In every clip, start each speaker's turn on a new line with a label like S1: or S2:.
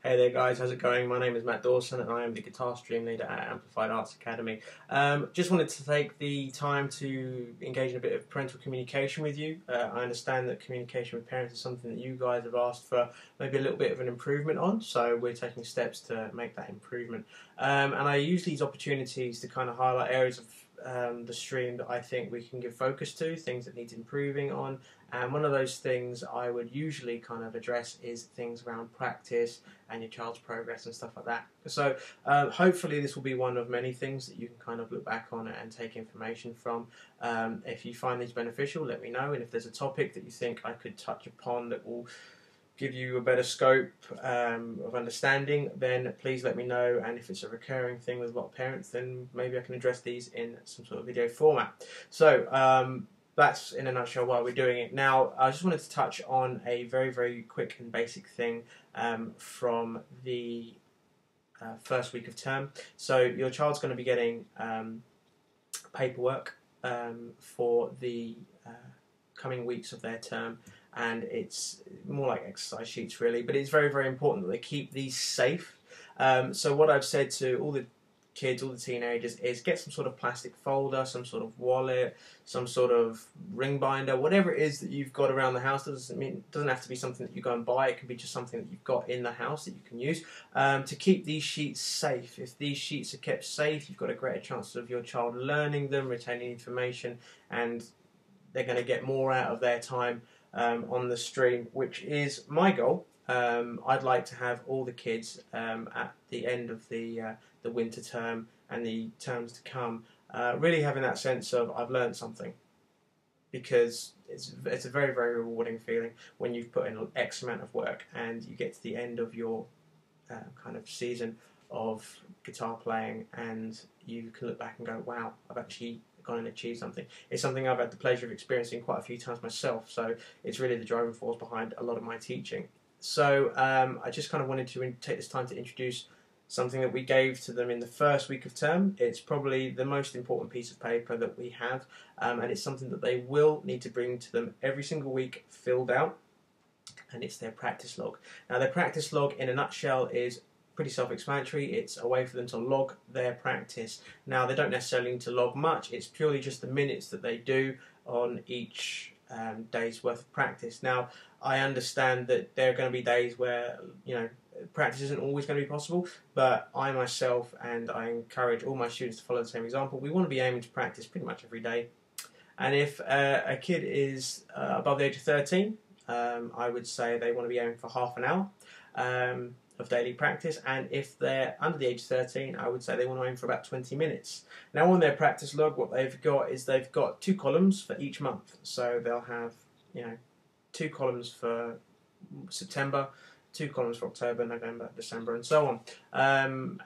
S1: Hey there guys, how's it going? My name is Matt Dawson and I am the guitar stream leader at Amplified Arts Academy. Just wanted to take the time to engage in a bit of parental communication with you. I understand that communication with parents is something that you guys have asked for maybe a little bit of an improvement on, so we're taking steps to make that improvement. And I use these opportunities to kind of highlight areas of the stream that I think we can give focus to, things that need improving on, and one of those things I would usually kind of address is things around practice and your child's progress and stuff like that. So hopefully this will be one of many things that you can kind of look back on and take information from. If you find these beneficial, let me know, and if there's a topic that you think I could touch upon that will give you a better scope of understanding, then please let me know, and if it's a recurring thing with a lot of parents, then maybe I can address these in some sort of video format. So that's in a nutshell why we're doing it. Now I just wanted to touch on a very quick and basic thing from the first week of term. So your child's going to be getting paperwork for the coming weeks of their term, and it's more like exercise sheets really, but it's very important that they keep these safe. So what I've said to all the kids, all the teenagers, is get some sort of plastic folder, some sort of wallet, some sort of ring binder, whatever it is that you've got around the house. Doesn't have to be something that you go and buy. It can be just something that you've got in the house that you can use to keep these sheets safe. If these sheets are kept safe, you've got a greater chance of your child learning them, retaining information, and they're going to get more out of their time on the stream, which is my goal. I'd like to have all the kids at the end of the winter term and the terms to come really having that sense of I've learned something, because it's a very rewarding feeling when you've put in X amount of work and you get to the end of your kind of season of guitar playing and you can look back and go, wow, I've actually gone and achieved something. It's something I've had the pleasure of experiencing quite a few times myself, so it's really the driving force behind a lot of my teaching. So I just kind of wanted to take this time to introduce something that we gave to them in the first week of term. It's probably the most important piece of paper that we have, and it's something that they will need to bring to them every single week filled out, and it's their practice log. Now their practice log in a nutshell is pretty self-explanatory. It's a way for them to log their practice. Now they don't necessarily need to log much, it's purely just the minutes that they do on each day's worth of practice. Now I understand that there are going to be days where practice isn't always going to be possible, but I myself, and I encourage all my students to follow the same example, we want to be aiming to practice pretty much every day. And if a kid is above the age of 13, I would say they want to be aiming for half an hour of daily practice, and if they're under the age of 13, I would say they want to aim for about 20 minutes. Now on their practice log, what they've got is they've got 2 columns for each month. So they'll have 2 columns for September, 2 columns for October, November, December, and so on.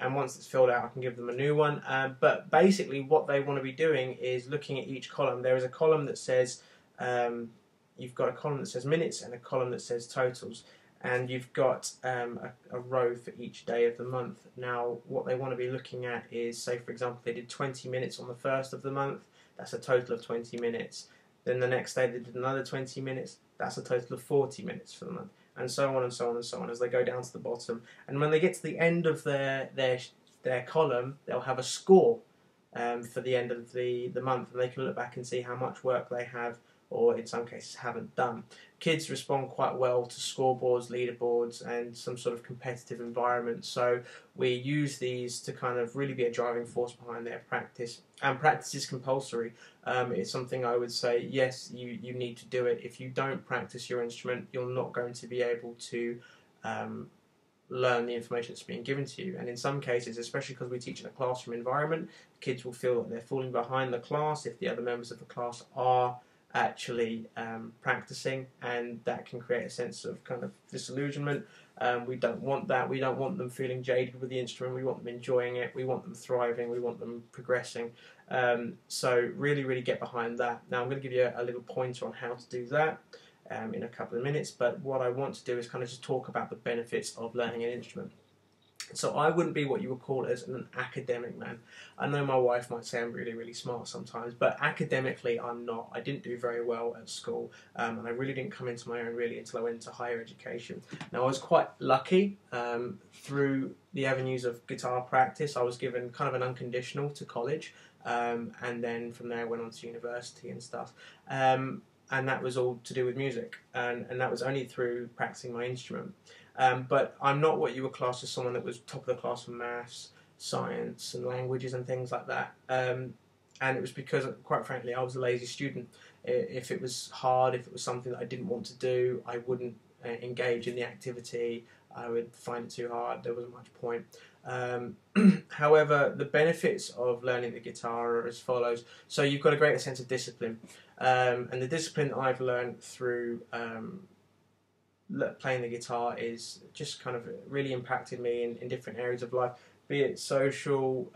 S1: And once it's filled out, I can give them a new one. But basically what they want to be doing is looking at each column. There is a column that says, you've got a column that says minutes and a column that says totals. And you've got a row for each day of the month. Now what they want to be looking at is, say for example they did 20 minutes on the first of the month, that's a total of 20 minutes. Then the next day they did another 20 minutes, that's a total of 40 minutes for the month. And so on and so on and so on as they go down to the bottom. And when they get to the end of their column, they'll have a score for the end of the month, and they can look back and see how much work they have, or in some cases haven't done. Kids respond quite well to scoreboards, leaderboards, and some sort of competitive environment, so we use these to kind of really be a driving force behind their practice. And practice is compulsory. It's something I would say, yes, you need to do it. If you don't practice your instrument, you're not going to be able to learn the information that's being given to you. And in some cases, especially because we teach in a classroom environment, kids will feel that they're falling behind the class if the other members of the class are actually practicing, and that can create a sense of kind of disillusionment. We don't want that. We don't want them feeling jaded with the instrument. We want them enjoying it. We want them thriving. We want them progressing. So really get behind that. Now I'm going to give you a little pointer on how to do that in a couple of minutes, but what I want to do is kind of just talk about the benefits of learning an instrument. So I wouldn't be what you would call as an academic man. I know my wife might say I'm really, really smart sometimes, but academically I'm not. I didn't do very well at school, and I really didn't come into my own really until I went into higher education. Now I was quite lucky through the avenues of guitar practice. I was given kind of an unconditional to college, and then from there I went on to university and stuff. And that was all to do with music, and that was only through practicing my instrument. But I'm not what you would class as someone that was top of the class for maths, science, and languages and things like that. And it was because, quite frankly, I was a lazy student. If it was hard, if it was something that I didn't want to do, I wouldn't engage in the activity. I would find it too hard. There wasn't much point. However, the benefits of learning the guitar are as follows. So you've got a greater sense of discipline. And the discipline I've learned through playing the guitar is just kind of really impacted me in different areas of life, be it social,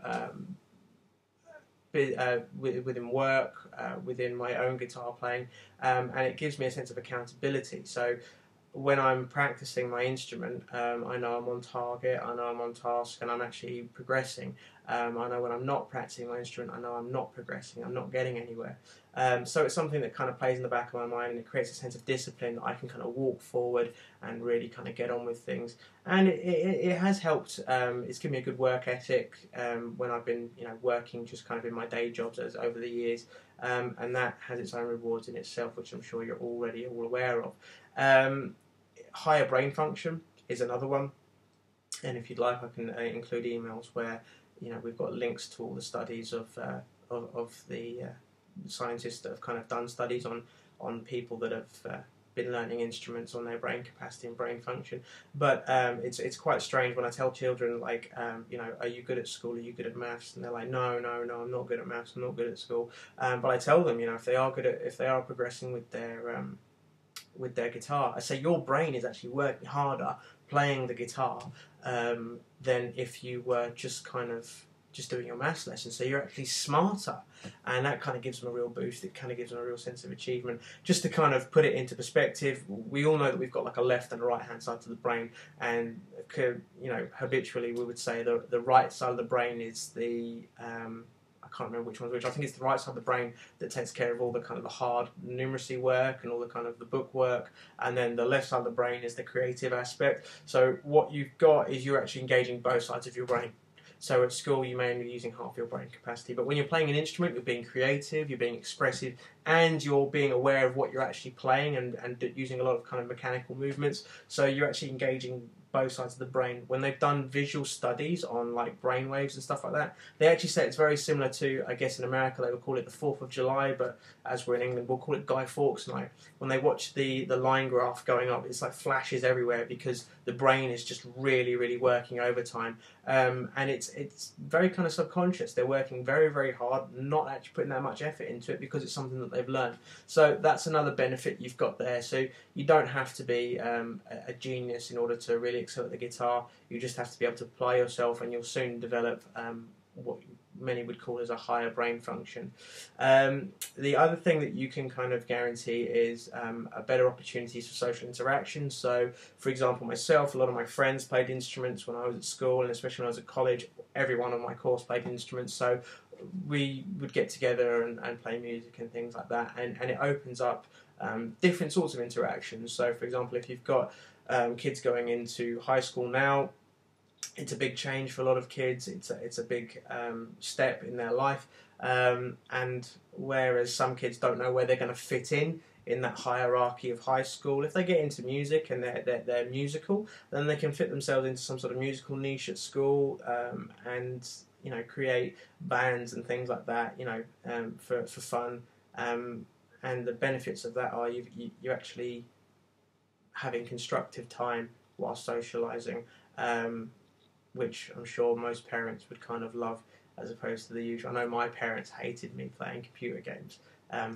S1: within work, within my own guitar playing, and it gives me a sense of accountability. So when I'm practicing my instrument, I know I'm on target, I know I'm on task, and I'm actually progressing. I know when I'm not practicing my instrument, I know I'm not progressing, I'm not getting anywhere. So it's something that kind of plays in the back of my mind, and it creates a sense of discipline that I can kind of walk forward and really kind of get on with things. And it has helped. It's given me a good work ethic when I've been working just kind of in my day jobs over the years, and that has its own rewards in itself, which I'm sure you're already all aware of. Higher brain function is another one, and if you'd like, I can include emails where we've got links to all the studies of the scientists that have kind of done studies on people that have been learning instruments, on their brain capacity and brain function. But it's quite strange when I tell children, like, are you good at school? Are you good at maths? And they're like, no, I'm not good at maths. I'm not good at school. But I tell them, if they are progressing with their guitar, I say your brain is actually working harder playing the guitar than if you were just doing your maths lesson. So you're actually smarter, and that kind of gives them a real boost. It kind of gives them a real sense of achievement. Just to kind of put it into perspective, we all know that we've got like a left and a right hand side to the brain, and habitually we would say the right side of the brain is the I can't remember which one's which. I think it's the right side of the brain that takes care of all the kind of the hard numeracy work and all the kind of the book work, and then the left side of the brain is the creative aspect. So what you've got is you're actually engaging both sides of your brain. So at school you may only be using half your brain capacity, but when you're playing an instrument, you're being creative, you're being expressive, and you're being aware of what you're actually playing and using a lot of kind of mechanical movements. So you're actually engaging both sides of the brain. When they've done visual studies on like brain waves and stuff like that, they actually say it's very similar to, I guess in America they would call it the 4th of July, but as we're in England we'll call it Guy Fawkes Night. When they watch the line graph going up, it's like flashes everywhere because the brain is just really, really working overtime. And it's very kind of subconscious. They're working very, very hard, not actually putting that much effort into it because it's something that they've learned. So that's another benefit you've got there. So you don't have to be a genius in order to really excel at the guitar. You just have to be able to apply yourself, and you'll soon develop what many would call as a higher brain function. The other thing that you can kind of guarantee is a better opportunities for social interaction. So, for example, myself, a lot of my friends played instruments when I was at school, and especially when I was at college, everyone on my course played instruments. So we would get together and play music and things like that, and it opens up different sorts of interactions. So, for example, if you've got kids going into high school now, it's a big change for a lot of kids. It's a big step in their life, and whereas some kids don't know where they're going to fit in that hierarchy of high school, if they get into music and they're musical, then they can fit themselves into some sort of musical niche at school, and create bands and things like that, for fun. And the benefits of that are you actually having constructive time while socialising, which I'm sure most parents would kind of love, as opposed to the usual. I know my parents hated me playing computer games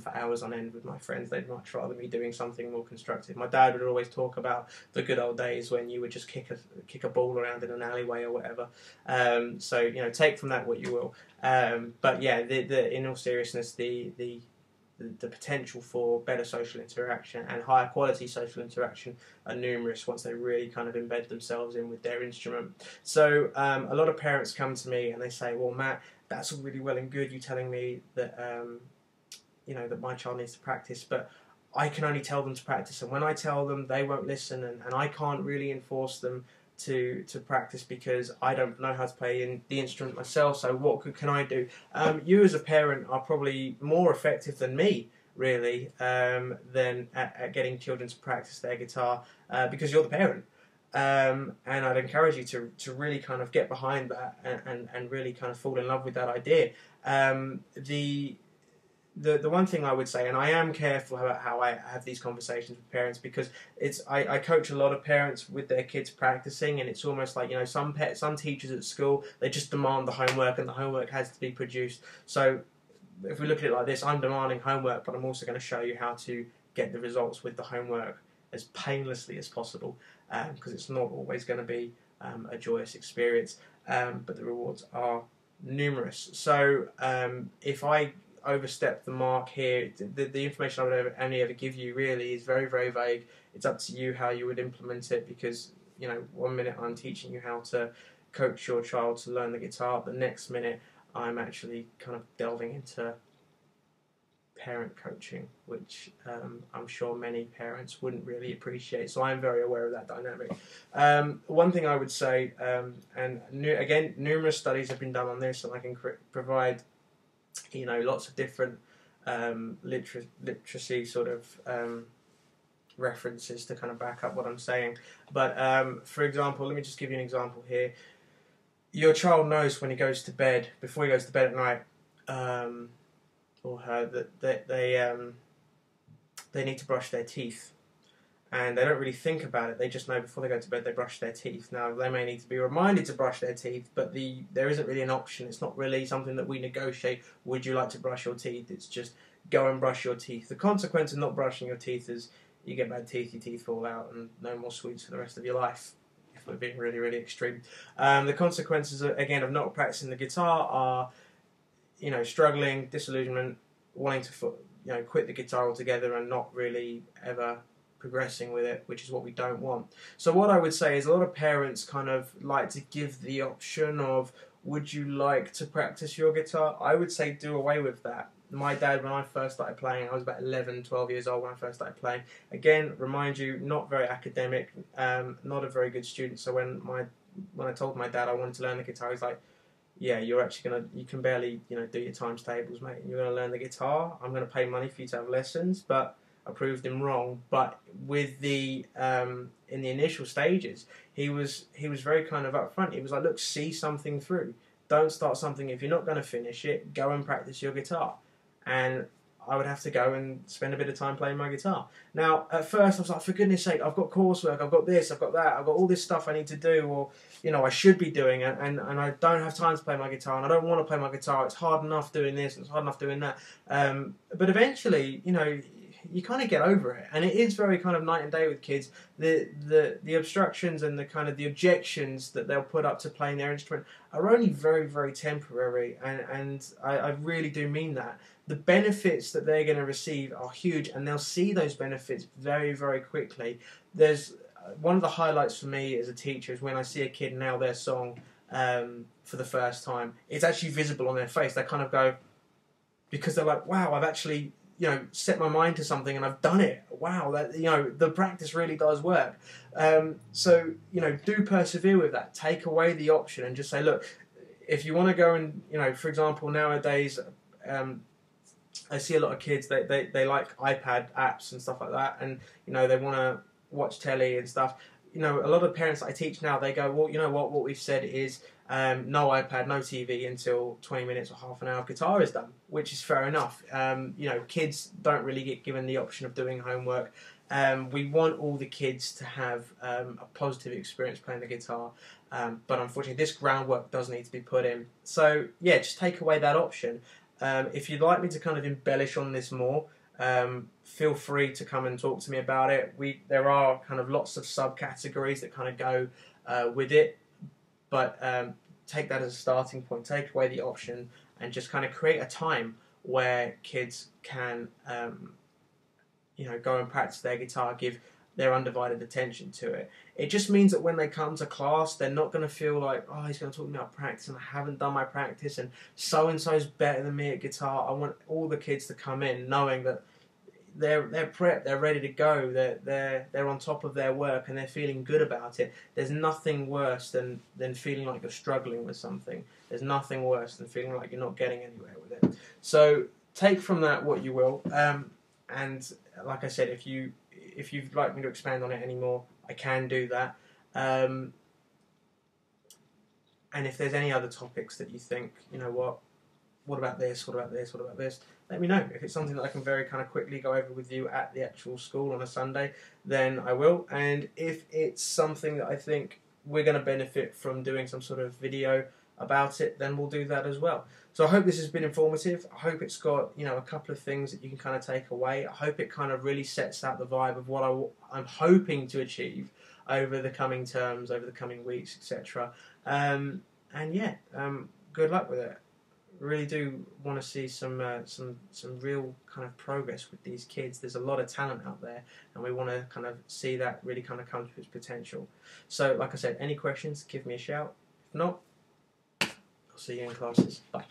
S1: for hours on end with my friends. They'd much rather me doing something more constructive. My dad would always talk about the good old days when you would just kick a ball around in an alleyway or whatever. So take from that what you will. But yeah, in all seriousness, the the potential for better social interaction and higher quality social interaction are numerous once they really kind of embed themselves in with their instrument. So a lot of parents come to me and they say, well, Matt, that's all really well and good, you telling me that that my child needs to practice, but I can only tell them to practice, and when I tell them, they won't listen, and I can't really enforce them to practice because I don't know how to play the instrument myself. So what can I do? You as a parent are probably more effective than me, really, than at getting children to practice their guitar because you're the parent. And I'd encourage you to really kind of get behind that and really kind of fall in love with that idea. The one thing I would say, and I am careful about how I have these conversations with parents, because I coach a lot of parents with their kids practicing, and it's almost like, some teachers at school, they just demand the homework, and the homework has to be produced. So if we look at it like this, I'm demanding homework, but I'm also going to show you how to get the results with the homework as painlessly as possible, because it's not always going to be a joyous experience, but the rewards are numerous. So if I overstep the mark here, the information I would only ever give you really is very, very vague. It's up to you how you would implement it, because 1 minute I'm teaching you how to coach your child to learn the guitar, the next minute I'm actually kind of delving into parent coaching, which I'm sure many parents wouldn't really appreciate. So I'm very aware of that dynamic. One thing I would say, and again, numerous studies have been done on this, and I can provide lots of different literacy sort of references to kind of back up what I'm saying. But for example, let me just give you an example here. Your child knows when he goes to bed, before he goes to bed at night, or her, that they need to brush their teeth. And they don't really think about it, they just know before they go to bed they brush their teeth. Now, they may need to be reminded to brush their teeth, but there isn't really an option. It's not really something that we negotiate, would you like to brush your teeth? It's just, go and brush your teeth. The consequence of not brushing your teeth is you get bad teeth, your teeth fall out, and no more sweets for the rest of your life, if we're being really, really extreme. The consequences, again, of not practicing the guitar are, struggling, disillusionment, wanting to quit the guitar altogether and not really ever progressing with it, which is what we don't want. So what I would say is a lot of parents kind of like to give the option of, would you like to practice your guitar? I would say do away with that. My dad, when I first started playing, I was about 11, 12 years old when I first started playing. Again, remind you, not very academic, not a very good student. So when I told my dad I wanted to learn the guitar, he's like, yeah, you can barely, do your times tables, mate. You're going to learn the guitar. I'm going to pay money for you to have lessons, but I proved him wrong. But with in the initial stages, he was very kind of upfront. He was like, look, see something through. Don't start something if you're not going to finish it. Go and practice your guitar. And I would have to go and spend a bit of time playing my guitar. Now, at first I was like, for goodness sake, I've got coursework, I've got this, I've got that, I've got all this stuff I need to do, or I should be doing, and I don't have time to play my guitar, and I don't want to play my guitar. It's hard enough doing this, and it's hard enough doing that. But eventually, you kind of get over it, and it is very kind of night and day with kids. The obstructions and the kind of the objections that they'll put up to playing their instrument are only very, very temporary, and I really do mean that. The benefits that they're going to receive are huge, and they'll see those benefits very, very quickly. There's one of the highlights for me as a teacher is when I see a kid nail their song for the first time. It's actually visible on their face. They kind of go, because they're like, wow, I've actually set my mind to something and I've done it. Wow, that the practice really does work. So do persevere with that. Take away the option and just say, look, if you want to go and for example, nowadays I see a lot of kids they like iPad apps and stuff like that, and they want to watch telly and stuff. A lot of parents that I teach now, they go, well, what we've said is no iPad, no TV until 20 minutes or half an hour of guitar is done, which is fair enough. Kids don't really get given the option of doing homework. We want all the kids to have a positive experience playing the guitar, but unfortunately this groundwork does need to be put in. So yeah, just take away that option. If you'd like me to kind of embellish on this more, feel free to come and talk to me about it. There are kind of lots of subcategories that kind of go with it, but take that as a starting point. Take away the option and just kind of create a time where kids can go and practice their guitar, give their undivided attention to it. It just means that when they come to class, they're not going to feel like, oh, he's going to talk to me about practice and I haven't done my practice and so-and-so's better than me at guitar. I want all the kids to come in knowing that they're prepped, they're ready to go, they're on top of their work and they're feeling good about it. There's nothing worse than feeling like you're struggling with something. There's nothing worse than feeling like you're not getting anywhere with it. So take from that what you will. And like I said, if you'd like me to expand on it anymore, I can do that. And if there's any other topics that you think, you know what about this, what about this, what about this, let me know. If it's something that I can very kind of quickly go over with you at the actual school on a Sunday, then I will. And if it's something that I think we're going to benefit from doing some sort of video about it, then we'll do that as well. So I hope this has been informative. I hope it's got a couple of things that you can kind of take away. I hope it kind of really sets out the vibe of what I'm hoping to achieve over the coming terms, over the coming weeks, etc. And yeah, good luck with it. Really do want to see some real kind of progress with these kids. There's a lot of talent out there, and we want to kind of see that really kind of come to its potential. So, like I said, any questions, give me a shout. If not, I'll see you in classes. Bye.